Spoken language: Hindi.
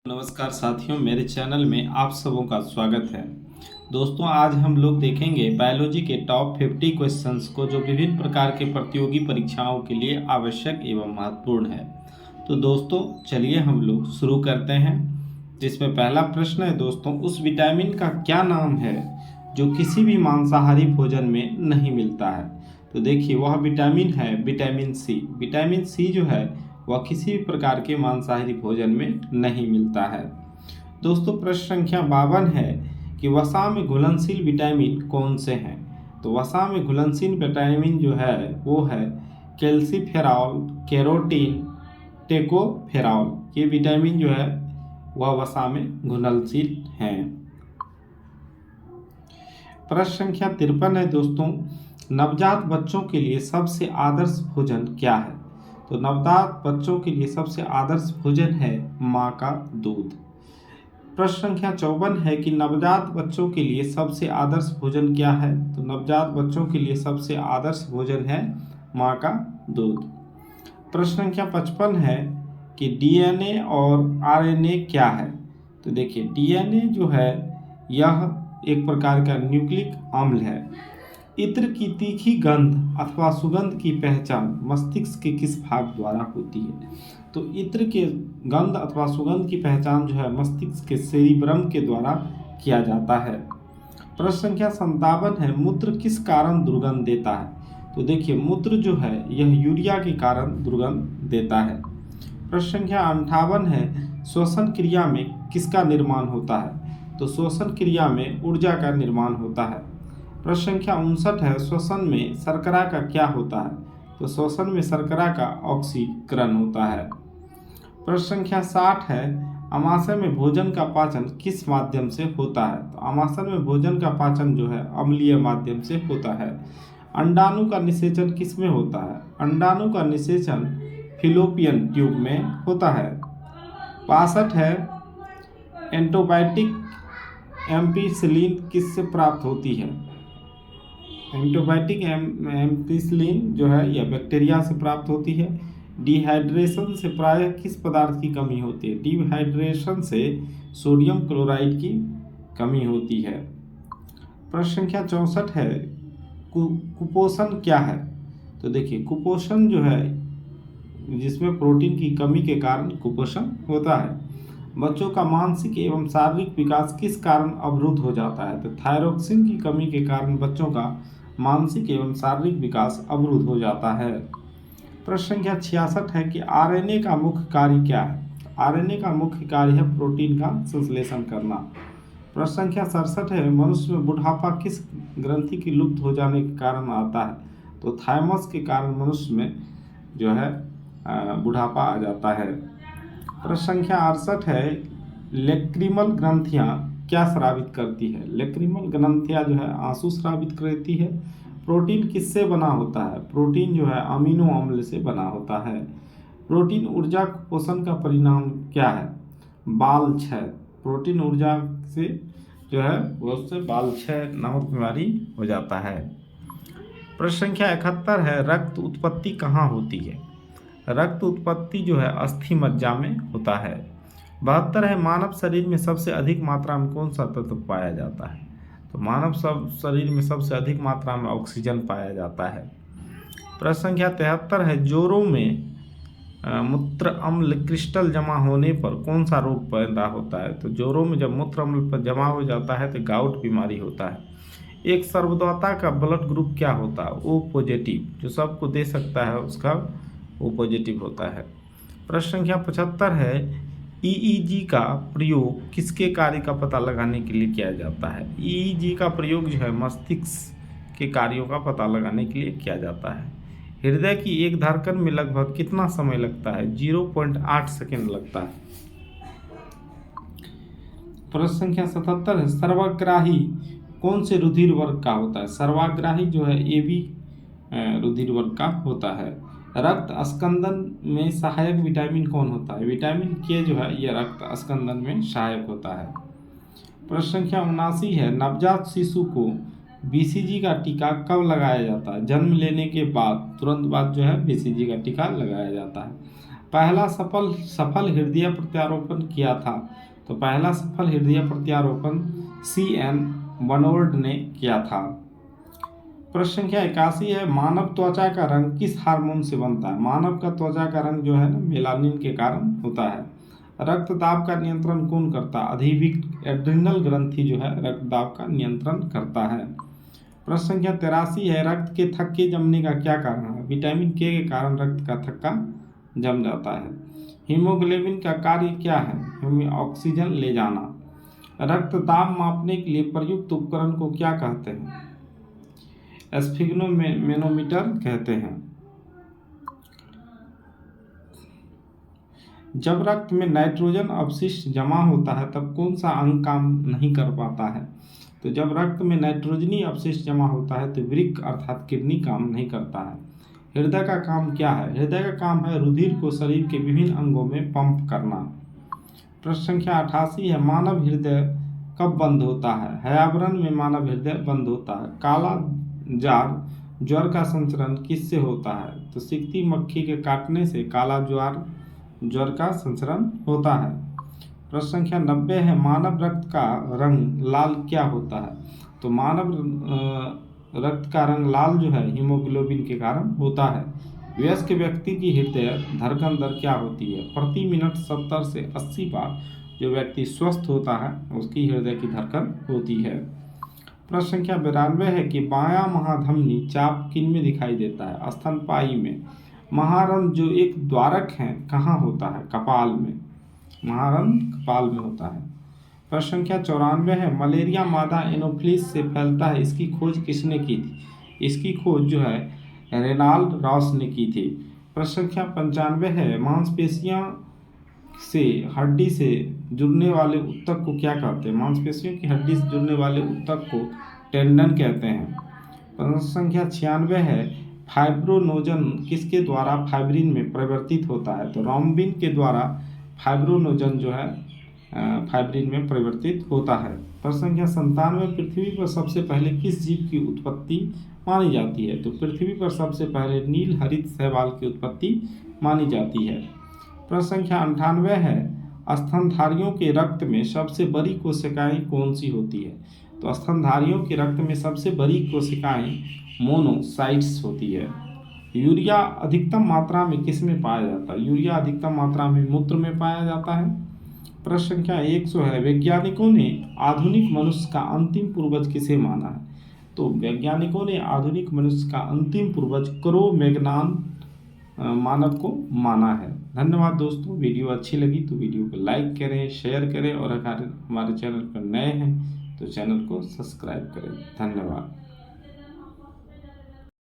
नमस्कार साथियों, मेरे चैनल में आप सबों का स्वागत है। दोस्तों, आज हम लोग देखेंगे बायोलॉजी के टॉप 50 क्वेश्चंस को जो विभिन्न प्रकार के प्रतियोगी परीक्षाओं के लिए आवश्यक एवं महत्वपूर्ण है। तो दोस्तों चलिए हम लोग शुरू करते हैं। जिसमें पहला प्रश्न है दोस्तों, उस विटामिन का क्या नाम है जो किसी भी मांसाहारी भोजन में नहीं मिलता है। तो देखिए वह विटामिन है विटामिन सी। विटामिन सी जो है वह किसी भी प्रकार के मांसाहारी भोजन में नहीं मिलता है। दोस्तों प्रश्न संख्या 52 है कि वसा में घुलनशील विटामिन कौन से हैं। तो वसा में घुलनशील विटामिन जो है वो है कैल्सीफेरॉल, कैरोटीन, टेकोफेरॉल। ये विटामिन जो है वह वसा में घुलनशील हैं। प्रश्न संख्या 53 है दोस्तों, नवजात बच्चों के लिए सबसे आदर्श भोजन क्या है। तो नवजात बच्चों के लिए सबसे आदर्श भोजन है माँ का दूध। प्रश्न संख्या 54 है कि नवजात बच्चों के लिए सबसे आदर्श भोजन क्या है। तो नवजात बच्चों के लिए सबसे आदर्श भोजन है माँ का दूध। प्रश्न संख्या 55 है कि डीएनए और आरएनए क्या है। तो देखिए डीएनए जो है यह एक प्रकार का न्यूक्लिक अम्ल है। इत्र की तीखी गंध अथवा सुगंध की पहचान मस्तिष्क के किस भाग द्वारा होती है। तो इत्र के गंध अथवा सुगंध की पहचान जो है मस्तिष्क के सेरिब्रम के द्वारा किया जाता है। प्रश्न संख्या 57 है, मूत्र किस कारण दुर्गंध देता है। तो देखिए मूत्र जो है यह यूरिया के कारण दुर्गंध देता है। प्रश्न संख्या 58 है, श्वसन क्रिया में किसका निर्माण होता है। तो श्वसन क्रिया में ऊर्जा का निर्माण होता है। प्रश्न संख्या 59 है, श्वसन में शर्करा का क्या होता है। तो श्वसन में शर्करा का ऑक्सीकरण होता है। प्रश्न संख्या 60 है, आमाशय में भोजन का पाचन किस माध्यम से होता है। तो आमाशय में भोजन का पाचन जो है अम्लीय माध्यम से होता है। अंडाणु का निषेचन किस में होता है। अंडाणु का निषेचन फिलोपियन ट्यूब में होता है। 62 है, एंटीबायोटिक एम्पिसिलिन किससे प्राप्त होती है। एंटीबायोटिक एम्पिसिलिन जो है यह बैक्टीरिया से प्राप्त होती है। डिहाइड्रेशन से प्रायः किस पदार्थ की कमी होती है। डिहाइड्रेशन से सोडियम क्लोराइड की कमी होती है। प्रश्न संख्या 64 है, कुपोषण क्या है। तो देखिए कुपोषण जो है जिसमें प्रोटीन की कमी के कारण कुपोषण होता है। बच्चों का मानसिक एवं शारीरिक विकास किस कारण अवरुद्ध हो जाता है। तो थायरोक्सिन की कमी के कारण बच्चों का मानसिक एवं शारीरिक विकास अवरुद्ध हो जाता है। प्रश्न संख्या 66 है कि आरएनए का मुख्य कार्य क्या है। आरएनए का मुख्य कार्य है प्रोटीन का संश्लेषण करना। प्रश्न संख्या 67 है, मनुष्य में बुढ़ापा किस ग्रंथि की लुप्त हो जाने के कारण आता है। तो थाइमस के कारण मनुष्य में जो है बुढ़ापा आ जाता है। प्रश्न संख्या 68 है, लेक्रिमल ग्रंथियां क्या स्रावित करती है। लेक्रिमल ग्रंथियां जो है आंसू स्रावित करती है। प्रोटीन किससे बना होता है। प्रोटीन जो है अमीनो अम्ल से बना होता है। प्रोटीन ऊर्जा पोषण का परिणाम क्या है। बाल क्षय। प्रोटीन ऊर्जा से जो है उससे बाल क्षय नामक बीमारी हो जाता है। प्रश्न संख्या 71 है, रक्त उत्पत्ति कहाँ होती है। रक्त उत्पत्ति जो है अस्थि मज्जा में होता है। 72 है, मानव शरीर में सबसे अधिक मात्रा में कौन सा तत्व पाया जाता है। तो मानव शरीर में सबसे अधिक मात्रा में ऑक्सीजन पाया जाता है। प्रश्न संख्या 73 है, जोड़ों में मूत्र अम्ल क्रिस्टल जमा होने पर कौन सा रोग पैदा होता है। तो जोड़ों में जब मूत्र अम्ल पर जमा हो जाता है तो गाउट बीमारी होता है। एक सर्वदाता का ब्लड ग्रुप क्या होता है। O positive. जो सबको दे सकता है उसका ओ पॉजिटिव होता है। प्रश्न संख्या 75 है, ईईजी का प्रयोग किसके कार्य का पता लगाने के लिए किया जाता है। ईईजी का प्रयोग जो है मस्तिष्क के कार्यों का पता लगाने के लिए किया जाता है। हृदय की एक धड़कन में लगभग कितना समय लगता है। 0.8 सेकेंड लगता है। प्रश्न संख्या 77 है, सर्वग्राही कौन से रुधिर वर्ग का होता है। सर्वग्राही जो है AB रुधिर वर्ग का होता है। रक्त अस्कंदन में सहायक विटामिन कौन होता है। विटामिन के जो है यह रक्त अस्कंदन में सहायक होता है। प्रश्न संख्या 79 है, नवजात शिशु को BCG का टीका कब लगाया जाता है। जन्म लेने के बाद तुरंत बाद जो है BCG का टीका लगाया जाता है। पहला सफल हृदय प्रत्यारोपण किया था? तो पहला सफल हृदय प्रत्यारोपण CN बनोर्ड ने किया था। प्रश्न संख्या 81 है, मानव त्वचा का रंग किस हार्मोन से बनता है? मानव का त्वचा का रंग जो है ना मेलानिन के कारण होता है। रक्तदाब का नियंत्रण कौन करता है? अधिविक्ट एड्रिनल ग्रंथि जो है रक्तदाब का नियंत्रण करता है। प्रश्न संख्या 83 है, रक्त के थक्के जमने का क्या कारण है? विटामिन के कारण रक्त का थक्का जम जाता है। हीमोग्लोबिन का कार्य क्या है? ऑक्सीजन ले जाना। रक्तदाब मापने के लिए प्रयुक्त उपकरण को क्या कहते हैं? स्फिग्नोमेनोमीटर कहते हैं। जब रक्त में नाइट्रोजन अपशिष्ट जमा होता है तब कौन सा अंग काम नहीं कर पाता है? तो जब रक्त में नाइट्रोजनी अपशिष्ट जमा होता है तो वृक्क अर्थात किडनी काम नहीं करता है। हृदय का काम क्या है? हृदय का काम है रुधिर को शरीर के विभिन्न अंगों में पंप करना। प्रश्न संख्या 88 है, मानव हृदय कब बंद होता है? हयावरण में मानव हृदय बंद होता है। काला जार ज्वर का संचरण किससे होता है? तो सिकती मक्खी के काटने से काला ज्वर का संचरण होता है। प्रश्न संख्या 90 है, मानव रक्त का रंग लाल क्या होता है? तो मानव रक्त का रंग लाल जो है हीमोग्लोबिन के कारण होता है। वयस्क व्यक्ति की हृदय धड़कन दर क्या होती है? प्रति मिनट 70 से 80 बार जो व्यक्ति स्वस्थ होता है उसकी हृदय की धड़कन होती है। प्रश्न संख्या 92 है कि बायां महाधमनी चाप किन में दिखाई देता है? स्तनपायी में। महारंध्र जो एक द्वारक है कहाँ होता है? कपाल में। महारंध्र कपाल में होता है। प्रश्न संख्या 94 है, मलेरिया मादा एनोफिलिस से फैलता है, इसकी खोज किसने की थी? इसकी खोज जो है रेनाल्ड रॉस ने की थी। प्रश्न संख्या 95 है, मांसपेशियां से हड्डी से जुड़ने वाले ऊतक को क्या कहते हैं? मांसपेशियों की हड्डी से जुड़ने वाले ऊतक को टेंडन कहते हैं। प्रश्न संख्या 96 है, फाइब्रोनोजन किसके द्वारा फाइब्रिन में परिवर्तित होता है? तो रोम्बिन के द्वारा फाइब्रोनोजन जो है फाइब्रिन में परिवर्तित होता है। प्रश्न संख्या 97, पृथ्वी पर सबसे पहले किस जीव की उत्पत्ति मानी जाती है? तो पृथ्वी पर सबसे पहले नील हरित शैवाल की उत्पत्ति मानी जाती है। प्रश्न संख्या 98 है, स्तनधारियों के रक्त में सबसे बड़ी कोशिकाएं कौन सी होती है? तो स्तनधारियों के रक्त में सबसे बड़ी कोशिकाएं मोनोसाइट्स होती है। यूरिया अधिकतम मात्रा में किस में पाया जाता है? यूरिया अधिकतम मात्रा में मूत्र में पाया जाता है। प्रश्न संख्या 100 है, वैज्ञानिकों ने आधुनिक मनुष्य का अंतिम पूर्वज किसे माना है? तो वैज्ञानिकों ने आधुनिक मनुष्य का अंतिम पूर्वज क्रो-मैग्नन मानव को माना है। धन्यवाद दोस्तों, वीडियो अच्छी लगी तो वीडियो को लाइक करें, शेयर करें और अगर हमारे चैनल पर नए हैं तो चैनल को सब्सक्राइब करें। धन्यवाद।